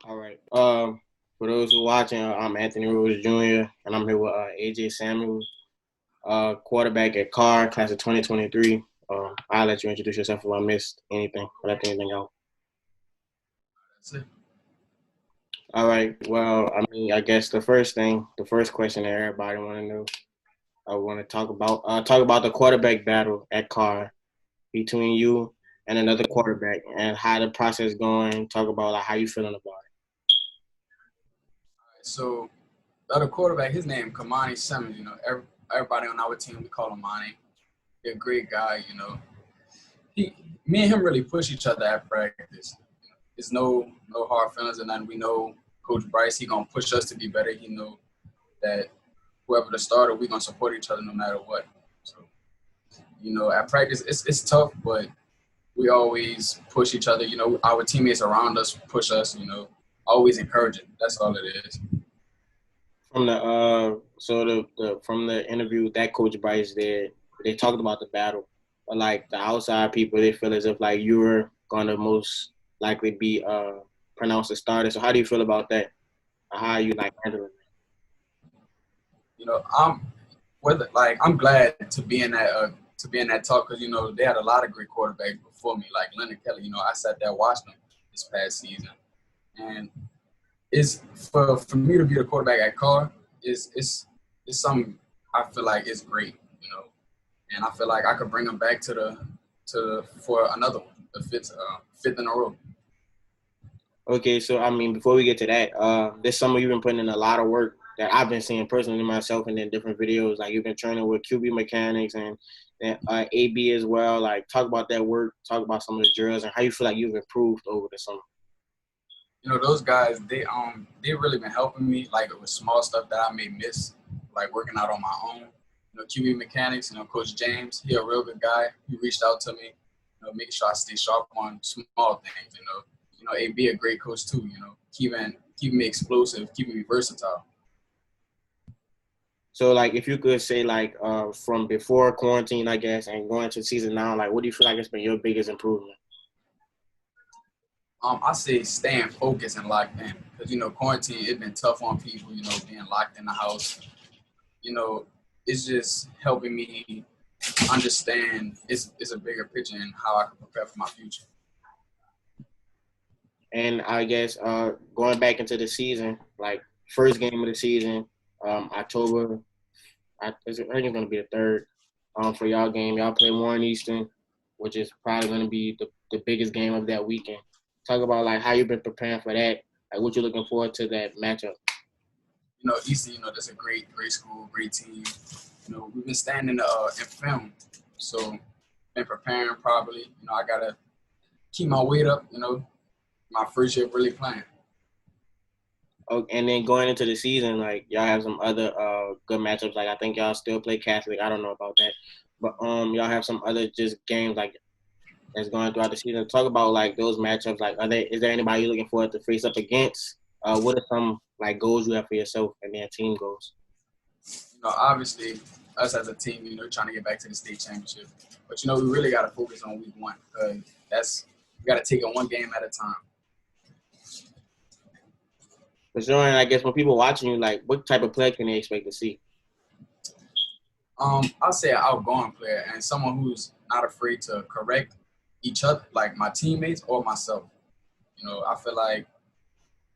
All right. For those who are watching, I'm Anthony Rose Jr. and I'm here with AJ Samuels, quarterback at Carr, class of 2023. I'll let you introduce yourself if I missed anything or left anything out. That's it. All right. Well, I mean, I guess the first question that everybody want to know, I want to talk about the quarterback battle at Carr between you and another quarterback and how the process going. Talk about like how you feeling about So the other quarterback, his name Kamani Simmons. Everybody on our team we call him Monty. He's a great guy. He, me and him really push each other at practice. There's no hard feelings or nothing. We know Coach Bryce. He gonna push us to be better. He know that whoever the starter, we gonna support each other no matter what. So at practice it's tough, but we always push each other. Our teammates around us push us. Always encouraging. That's all it is. from the from the interview that Coach Bryce did, they talked about the battle, but like the outside people, they feel as if like you were gonna most likely be pronounced a starter. So how do you feel about that? How you like handling it? I'm I'm glad to be in that talk because they had a lot of great quarterbacks before me, like Leonard Kelly. I sat there watching him this past season, and it's for me to be the quarterback at Carr is something I feel like is great, and I feel like I could bring him back to for another one, the fifth in a row. Okay, so I mean, before we get to that, this summer you've been putting in a lot of work that I've been seeing personally myself, and then different videos. Like you've been training with QB mechanics and AB as well. Like talk about that work, talk about some of the drills, and how you feel like you've improved over the summer. Those guys they really been helping me like with small stuff that I may miss, like working out on my own. QB mechanics. Coach James, he a real good guy. He reached out to me, making sure I stay sharp on small things. AB a great coach too. Keeping me explosive, keeping me versatile. So like if you could say like from before quarantine, I guess, and going to season now, like what do you feel like has been your biggest improvement? I say staying focused and locked in because quarantine it been tough on people. Being locked in the house. You know, it's just helping me understand it's a bigger picture and how I can prepare for my future. And I guess going back into the season, like first game of the season, October, I think it's going to be the third for y'all game. Y'all play Warren Easton, which is probably going to be the biggest game of that weekend. Talk about like how you've been preparing for that, like what you're looking forward to that matchup. Easton, that's a great school, great team. We've been standing in film, so been preparing properly. I gotta keep my weight up. My first year really playing. Oh, and then going into the season, like y'all have some other good matchups. Like I think y'all still play Catholic. I don't know about that, but y'all have some other just games like that's going throughout the season. Talk about like those matchups. Like, is there anybody you're looking forward to face up against? What are some like goals you have for yourself and then team goals? Obviously, us as a team, trying to get back to the state championship. But we really got to focus on week one because that's we got to take it one game at a time. For sure, and I guess when people watching you, like, what type of play can they expect to see? I'll say an outgoing player and someone who's not afraid to correct each other, like my teammates or myself. I feel like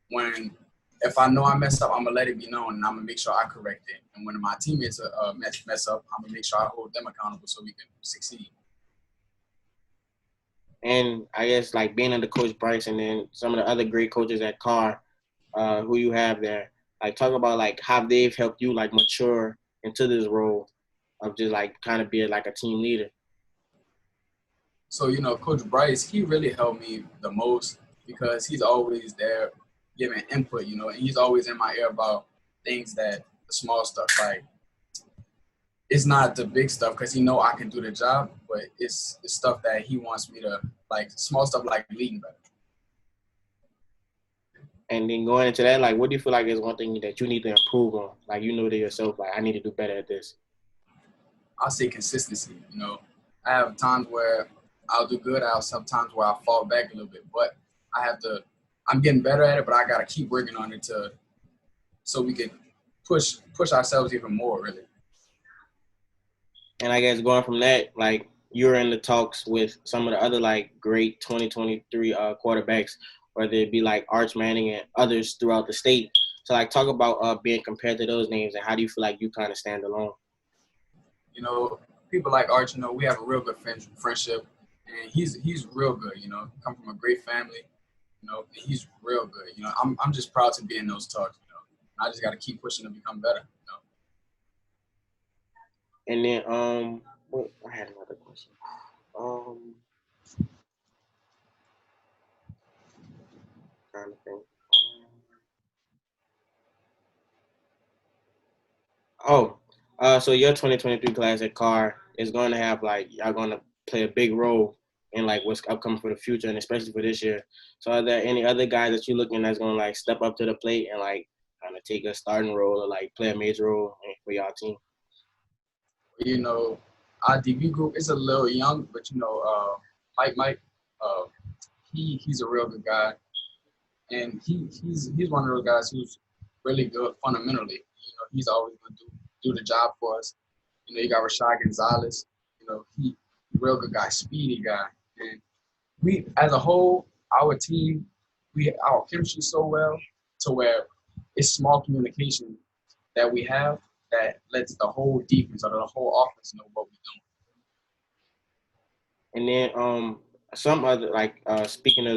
when if I know I messed up, I'm gonna let it be known and I'm gonna make sure I correct it. And when my teammates mess up, I'm gonna make sure I hold them accountable so we can succeed. And I guess like being under Coach Bryce and then some of the other great coaches at Carr, who you have there, like talk about like how they've helped you like mature into this role of just like kind of being like a team leader. So Coach Bryce, he really helped me the most because he's always there giving input. And he's always in my ear about things that the small stuff like it's not the big stuff because he know I can do the job, but it's stuff that he wants me to like small stuff like leading better. And then going into that, like, what do you feel like is one thing that you need to improve on? Like, you know to yourself, like, I need to do better at this. I'll say consistency. I have times where I'll do good. I'll sometimes where I fall back a little bit, but I have to I'm getting better at it, but I gotta keep working on it so we can push ourselves even more, really. And I guess going from that, like you're in the talks with some of the other like great 2023 quarterbacks, whether it be like Arch Manning and others throughout the state. So like talk about being compared to those names and how do you feel like you kind of stand alone? You know, people like Arch, you know, we have a real good friendship, and he's real good. You know, come from a great family. You know, and he's real good. You know, I'm just proud to be in those talks. You know, I just got to keep pushing to become better. You know. And then I had another question. Um, trying to think. Oh, so your 2023 class at Carr is going to have like y'all going to play a big role in like what's upcoming for the future and especially for this year. So are there any other guys that you're looking that's going to like step up to the plate and like kind of take a starting role or like play a major role for y'all team? You know, our DB group is a little young, but you know, Mike, uh, he's a real good guy, and he's one of those guys who's really good fundamentally. You know, he's always gonna do the job for us. You know, you got Rashad Gonzalez. You know, he real good guy, speedy guy, and we as a whole, our team, our chemistry so well to where it's small communication that we have that lets the whole defense or the whole offense know what we're And then some other like speaking of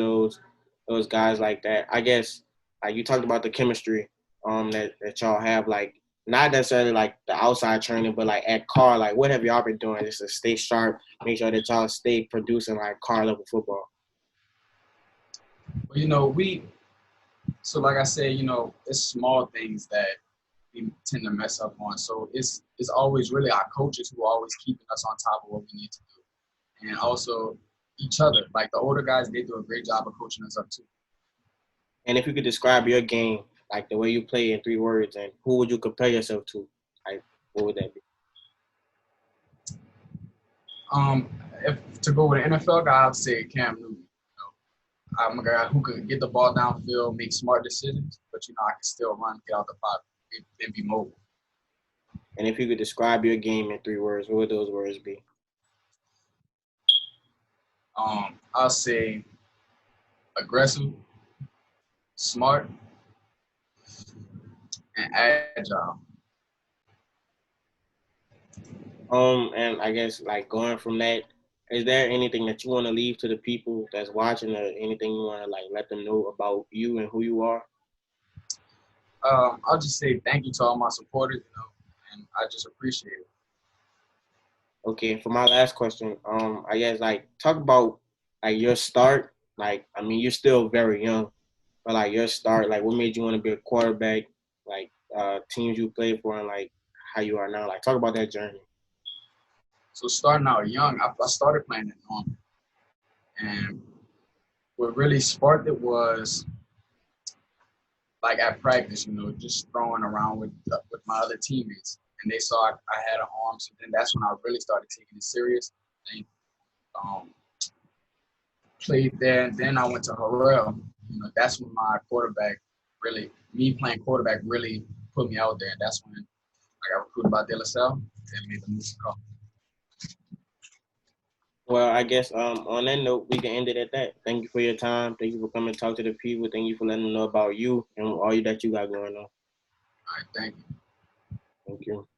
those guys like that, I guess like you talked about the chemistry that y'all have like not necessarily like the outside training, but like at Carr, like what have y'all been doing just to stay sharp, make sure that y'all stay producing like Carr level football? doing. But you know, so like I said, you know, it's small things that we tend to mess up on. So it's always really our coaches who are always keeping us on top of what we need to do. And also each other. Like the older guys, they do a great job of coaching us up too. And if you could describe your game, like the way you play in 3 words, and who would you compare yourself to? Like, what would that be? Um, if to go with an NFL guy, I'd say Cam Newton. You know, I'm a guy who could get the ball downfield, make smart decisions, but you know I can still run, get out the pocket, and be mobile. And if you could describe your game in 3 words, what would those words be? I'll say aggressive, smart, and agile. And I guess like going from that, is there anything that you want to leave to the people that's watching, or anything you want to like let them know about you and who you are? I'll just say thank you to all my supporters, you know, and I just appreciate it. Okay, for my last question, I guess like talk about like your start. Like, I mean, you're still very young, but like your start, like what made you want to be a quarterback? Like teams you played for, and like how you are now. Like talk about that journey. So starting out young, I started playing at home, and what really sparked it was like at practice, you know, just throwing around with my other teammates, and they saw I had an arm. So then that's when I really started taking it serious. And um, played there, and then I went to Harrell. You know, that's when my quarterback really, me playing quarterback really put me out there. And that's when I got recruited by De La Salle and made the move to college. Well, I guess on that note, we can end it at that. Thank you for your time. Thank you for coming to talk to the people. Thank you for letting them know about you and all you that you got going on. All right, thank you. Thank you.